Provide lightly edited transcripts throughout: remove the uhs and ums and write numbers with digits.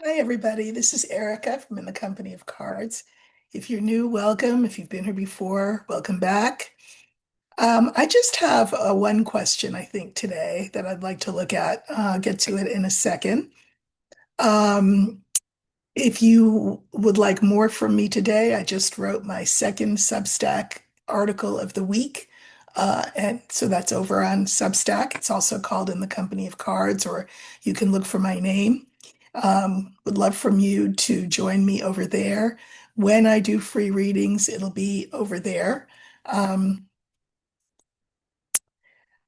Hi, everybody. This is Erica from In the Company of Cards. If you're new, welcome. If you've been here before, welcome back. I just have one question, I think, today that I'd like to look at. I'll get to it in a second. Um, if you would like more from me today, I just wrote my second Substack article of the week. And so that's over on Substack. It's also called In the Company of Cards, or you can look for my name. Would love from you to join me over there. When I do free readings, it'll be over there. Um,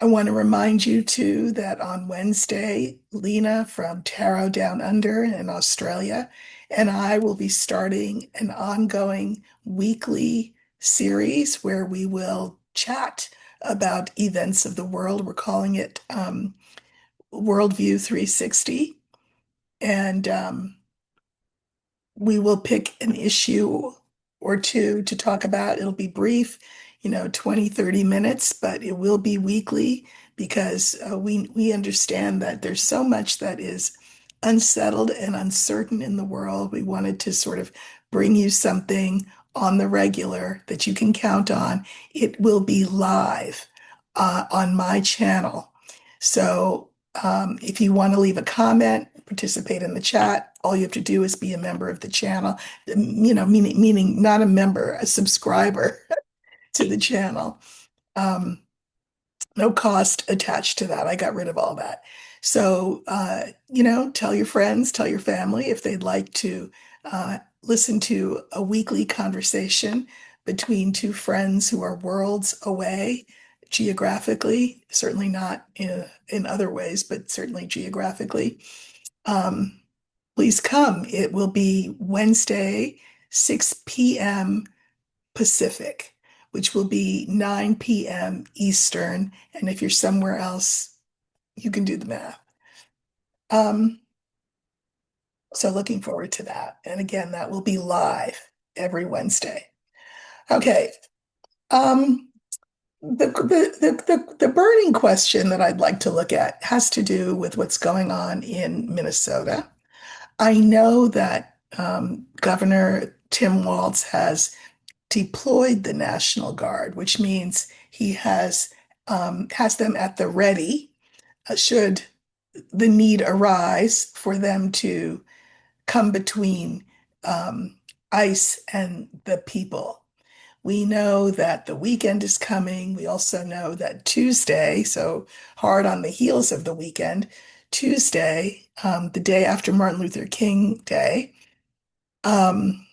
I want to remind you too that on Wednesday, Lena from Tarot Down Under in Australia and I will be starting an ongoing weekly series where we will chat about events of the world. We're calling it Worldview 360. And we will pick an issue or two to talk about. It'll be brief, 20, 30 minutes, but it will be weekly because we understand that there's so much that is unsettled and uncertain in the world. We wanted to sort of bring you something on the regular that you can count on. It will be live on my channel. So if you want to leave a comment, participate in the chat, all you have to do is be a member of the channel, meaning not a member, a subscriber to the channel. Um, no cost attached to that. I got rid of all that. So, tell your friends, tell your family if they'd like to listen to a weekly conversation between two friends who are worlds away geographically, certainly not in other ways, but certainly geographically. Um, Please come. It will be Wednesday, 6 p.m. Pacific, which will be 9 p.m. Eastern. And if you're somewhere else, you can do the math. Um, so looking forward to that. And again, that will be live every Wednesday. Okay. Um, the burning question that I'd like to look at has to do with what's going on in Minnesota. I know that Governor Tim Walz has deployed the National Guard, which means he has them at the ready should the need arise for them to come between um, ICE and the people. We know that the weekend is coming. We also know that Tuesday, so hard on the heels of the weekend, Tuesday, the day after Martin Luther King Day, um,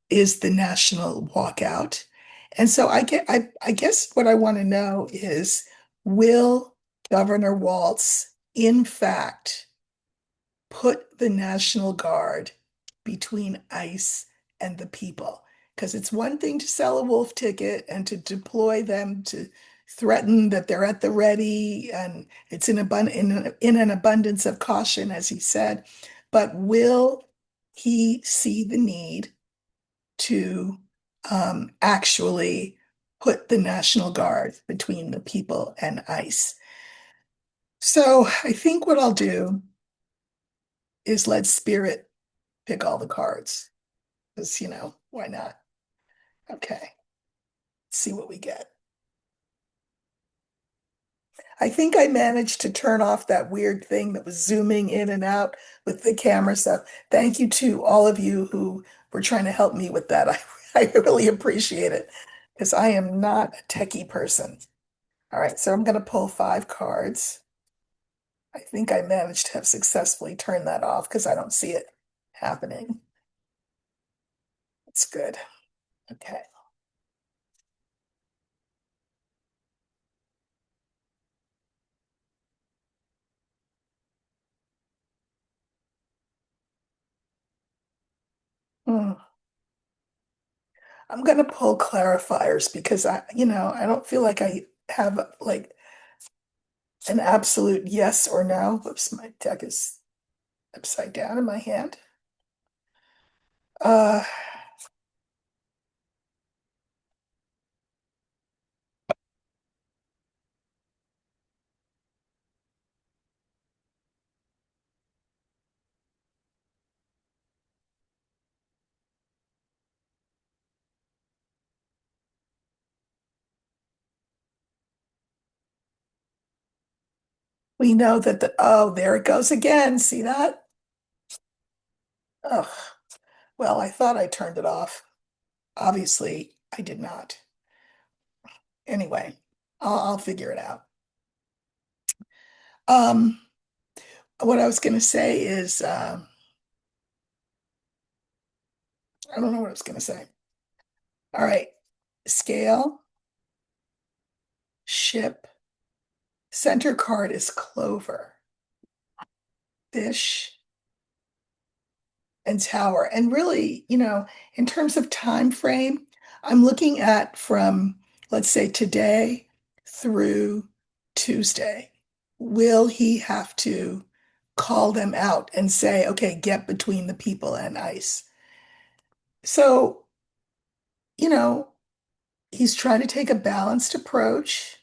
is the national walkout. And so I guess what I want to know is, will Governor Walz, in fact, put the National Guard between ICE and the people? Because it's one thing to sell a wolf ticket and to deploy them to threaten that they're at the ready and it's in an abundance of caution, as he said. But will he see the need to actually put the National Guard between the people and ICE? So I think what I'll do is let Spirit pick all the cards because, why not? Okay, let's see what we get. I think I managed to turn off that weird thing that was zooming in and out with the camera. So thank you to all of you who were trying to help me with that. I really appreciate it because I am not a techie person. All right, so I'm going to pull 5 cards. I think I managed to have successfully turned that off because I don't see it happening. It's good. Okay. Hmm. I'm going to pull clarifiers because I don't feel like I have like an absolute yes or no. Whoops, my deck is upside down in my hand. Uh, We know that oh, there it goes again. See that? Oh, well, I thought I turned it off. Obviously, I did not. Anyway, I'll figure it out. Um, what I was going to say is, I don't know what I was going to say. All right. Scale, ship, center card is clover, fish, and tower. And really, in terms of time frame, I'm looking at from, let's say, today through Tuesday. Will he have to call them out and say, okay, get between the people and ice? So, you know, he's trying to take a balanced approach,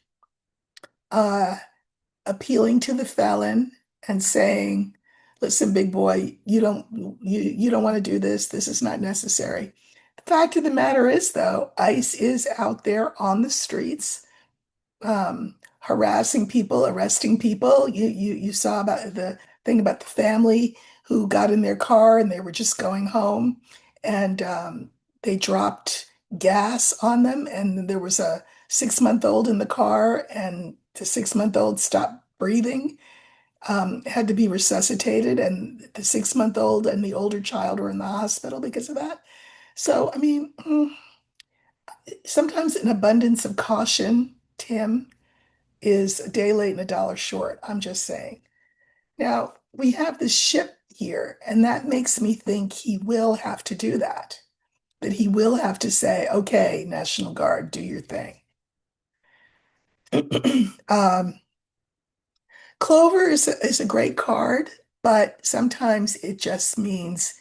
uh, appealing to the felon and saying, listen, big boy, you don't want to do this. This is not necessary. The fact of the matter is, though, ICE is out there on the streets, harassing people, arresting people. You saw about the thing about the family who got in their car and they were just going home, and they dropped gas on them, and there was a 6-month-old in the car, and the 6-month-old stopped breathing, had to be resuscitated, and the 6-month-old and the older child were in the hospital because of that. So, I mean, sometimes an abundance of caution, Tim, is a day late and a dollar short. I'm just saying. Now, we have this ship here, and that makes me think he will have to do that. That he will have to say, okay, National Guard, do your thing. um, Clover is a great card, but sometimes it just means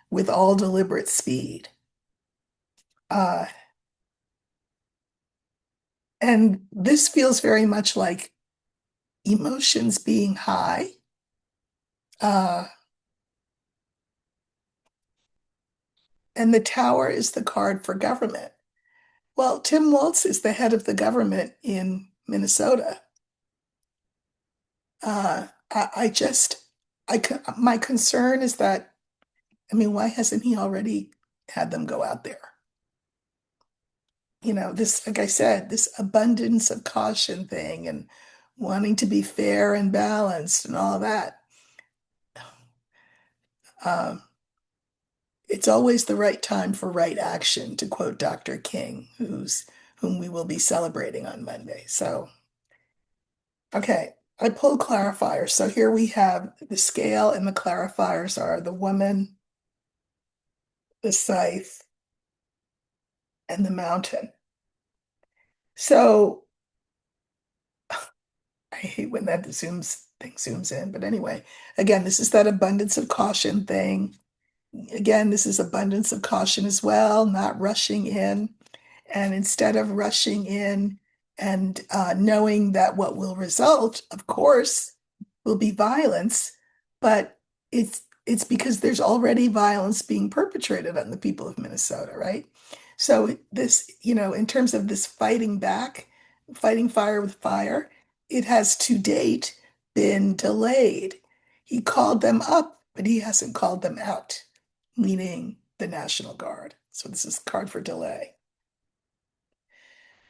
with all deliberate speed. Uh, and this feels very much like emotions being high. Uh, and the tower is the card for government. Well, Tim Walz is the head of the government in Minnesota. I just, my concern is that, I mean, why hasn't he already had them go out there? This, like I said, this abundance of caution thing and wanting to be fair and balanced and all that. Um, it's always the right time for right action, to quote Dr. King, whom we will be celebrating on Monday. So, okay, I pulled clarifiers. So here we have the scale, and the clarifiers are the woman, the scythe, and the mountain. So I hate when that zooms in, but anyway, again, this is that abundance of caution thing. Again, this is abundance of caution as well, not rushing in. And instead of rushing in and knowing that what will result, of course, will be violence, but it's because there's already violence being perpetrated on the people of Minnesota, right? So this, in terms of this fighting back, fighting fire with fire, it has to date been delayed. He called them up, but he hasn't called them out, meaning the National Guard. So this is card for delay.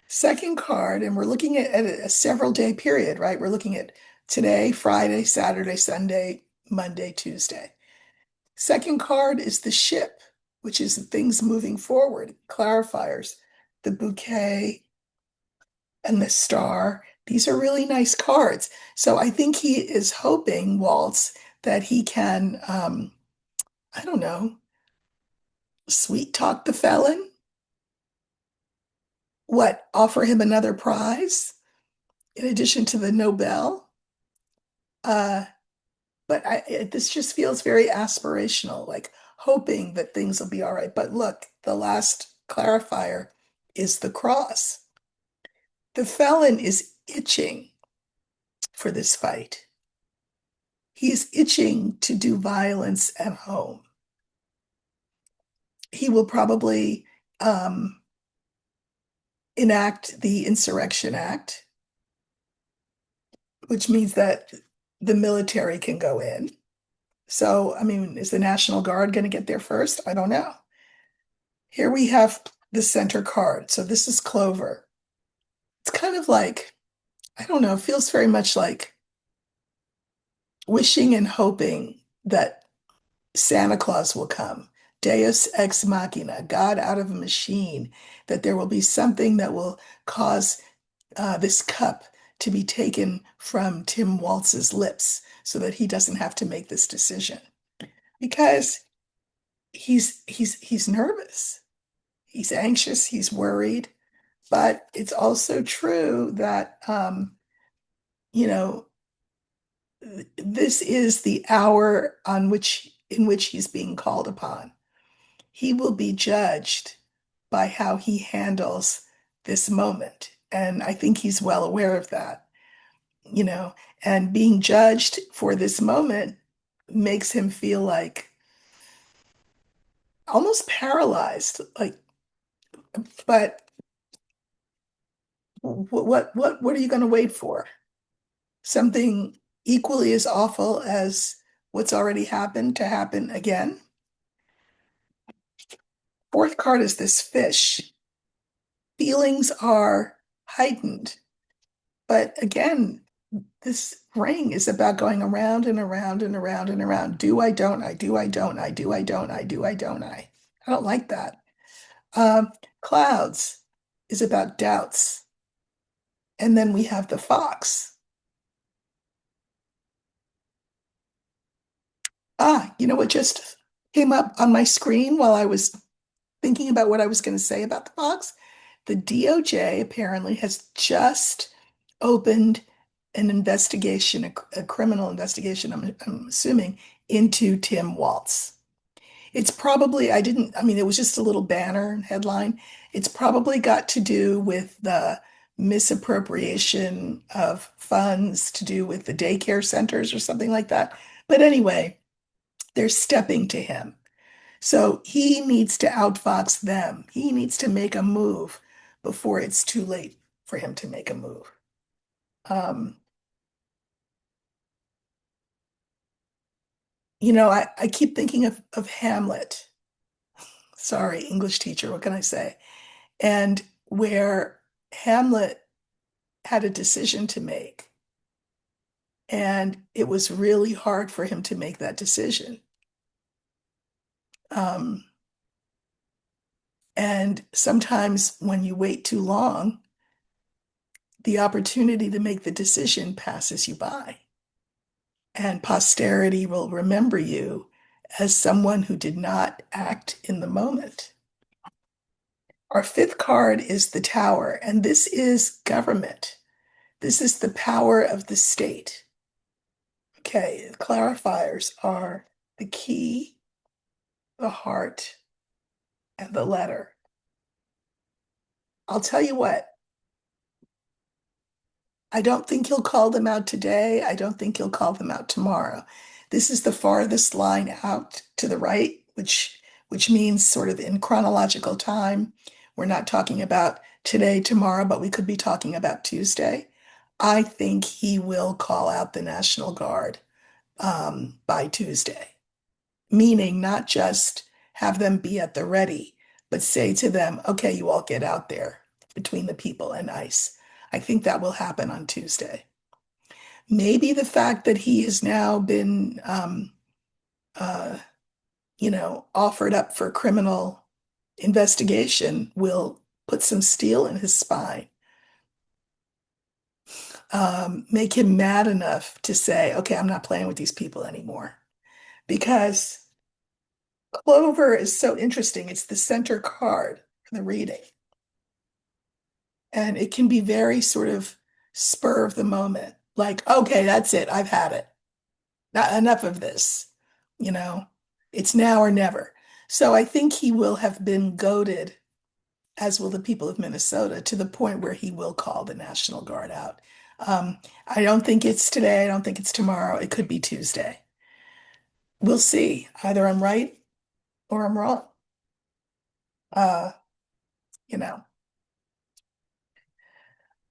Second card, and we're looking at a several day period, right? We're looking at today, Friday, Saturday, Sunday, Monday, Tuesday. Second card is the ship, which is things moving forward, clarifiers, the bouquet and the star. These are really nice cards. So I think he is hoping, Waltz, that he can, I don't know, sweet talk the felon. What, offer him another prize in addition to the Nobel? Uh, but this just feels very aspirational, like hoping that things will be all right. But look, the last clarifier is the cross. The felon is itching for this fight. He's itching to do violence at home. He will probably enact the Insurrection Act, which means that the military can go in. So, I mean, is the National Guard going to get there first? I don't know. Here we have the center card. So this is Clover. It's kind of like, I don't know, it feels very much like wishing and hoping that Santa Claus will come. Deus ex machina, God out of a machine, that there will be something that will cause this cup to be taken from Tim Waltz's lips so that he doesn't have to make this decision because he's nervous, he's anxious, he's worried, but it's also true that you know this is the hour on which in which he's being called upon. He will be judged by how he handles this moment, and I think he's well aware of that. you know, and being judged for this moment makes him feel like almost paralyzed. Like, but what are you going to wait for? Something equally as awful as what's already happened to happen again? Fourth card is this fish. Feelings are heightened, but again, this ring is about going around and around and around and around. Do I, don't I? Do I, don't I? Do I, don't I? Do I, don't I? I don't like that. Um, Clouds is about doubts. And then we have the fox. You know what just came up on my screen while I was thinking about what I was going to say about the fox? The DOJ apparently has just opened an investigation, a criminal investigation, I'm assuming, into Tim Waltz. It's probably, I mean, it was just a little banner headline. It's probably got to do with the misappropriation of funds to do with the daycare centers or something like that. But anyway, they're stepping to him. So he needs to outfox them. He needs to make a move before it's too late for him to make a move. Um, I keep thinking of Hamlet. Sorry, English teacher, what can I say? And where Hamlet had a decision to make, and it was really hard for him to make that decision. Um, and sometimes when you wait too long, the opportunity to make the decision passes you by, and posterity will remember you as someone who did not act in the moment. Our fifth card is the Tower, and this is government. This is the power of the state. Okay, clarifiers are the key, the heart, and the letter. I'll tell you what, I don't think he'll call them out today. I don't think he'll call them out tomorrow. This is the farthest line out to the right, which means sort of in chronological time. We're not talking about today, tomorrow, but we could be talking about Tuesday. I think he will call out the National Guard by Tuesday, meaning not just have them be at the ready, but say to them, okay, you all get out there between the people and ICE. I think that will happen on Tuesday. Maybe the fact that he has now been, uh, offered up for criminal investigation will put some steel in his spine, make him mad enough to say, okay, I'm not playing with these people anymore. Because Clover is so interesting. It's the center card for the reading. And it can be very sort of spur of the moment. Like, okay, that's it. I've had it. Not enough of this. You know, it's now or never. So I think he will have been goaded, as will the people of Minnesota, to the point where he will call the National Guard out. I don't think it's today. I don't think it's tomorrow. It could be Tuesday. We'll see. Either I'm right or I'm wrong. Uh, you know.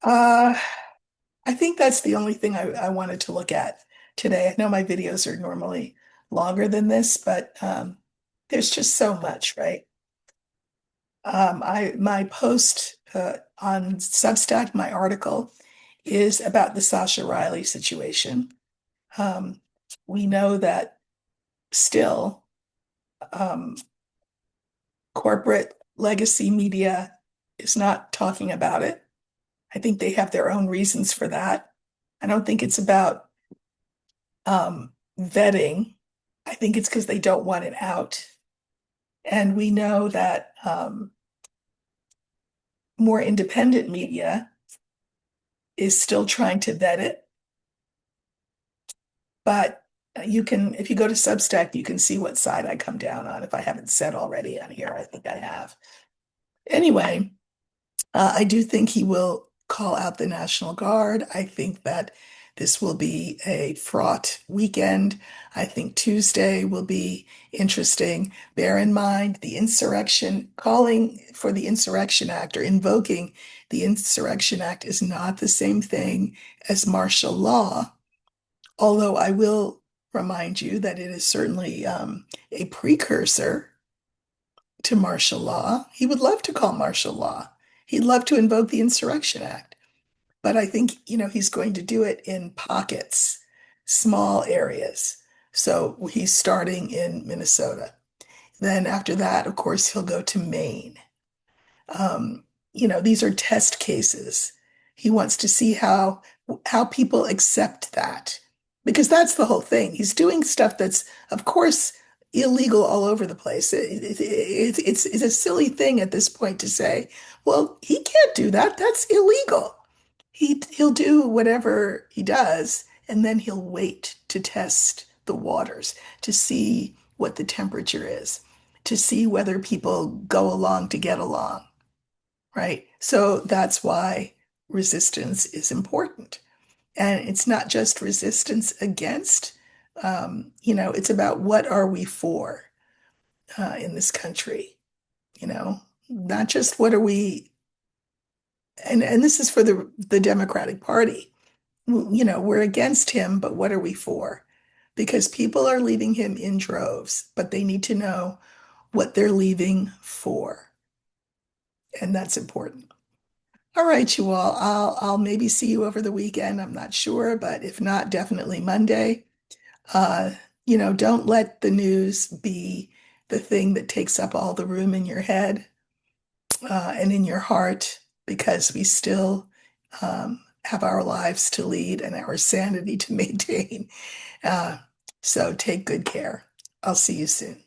Uh, I think that's the only thing I wanted to look at today. I know my videos are normally longer than this, but there's just so much, right? My post on Substack, my article, is about the Sasha Riley situation. Um, we know that still um, corporate legacy media is not talking about it. I think they have their own reasons for that. I don't think it's about vetting. I think it's because they don't want it out. And we know that more independent media is still trying to vet it. But you can, if you go to Substack, you can see what side I come down on. If I haven't said already on here, I think I have. Anyway, I do think he will call out the National Guard. I think that this will be a fraught weekend. I think Tuesday will be interesting. Bear in mind the insurrection, calling for the Insurrection Act or invoking the Insurrection Act is not the same thing as martial law. Although I will remind you that it is certainly a precursor to martial law. He would love to call martial law. He'd love to invoke the Insurrection Act. But I think, he's going to do it in pockets, small areas. So he's starting in Minnesota. Then after that, of course, he'll go to Maine. These are test cases. He wants to see how people accept that because that's the whole thing. He's doing stuff that's, of course, illegal all over the place. It's a silly thing at this point to say, well, he can't do that. That's illegal. He'll do whatever he does, and then he'll wait to test the waters to see what the temperature is, to see whether people go along to get along, right? So that's why resistance is important. And it's not just resistance against, it's about what are we for in this country, not just what are we, and this is for the Democratic Party. We're against him, but what are we for? Because people are leaving him in droves, but they need to know what they're leaving for. And that's important. All right, you all. I'll maybe see you over the weekend. I'm not sure, but if not, definitely Monday. Uh, don't let the news be the thing that takes up all the room in your head and in your heart, because we still have our lives to lead and our sanity to maintain. Uh, so take good care. I'll see you soon.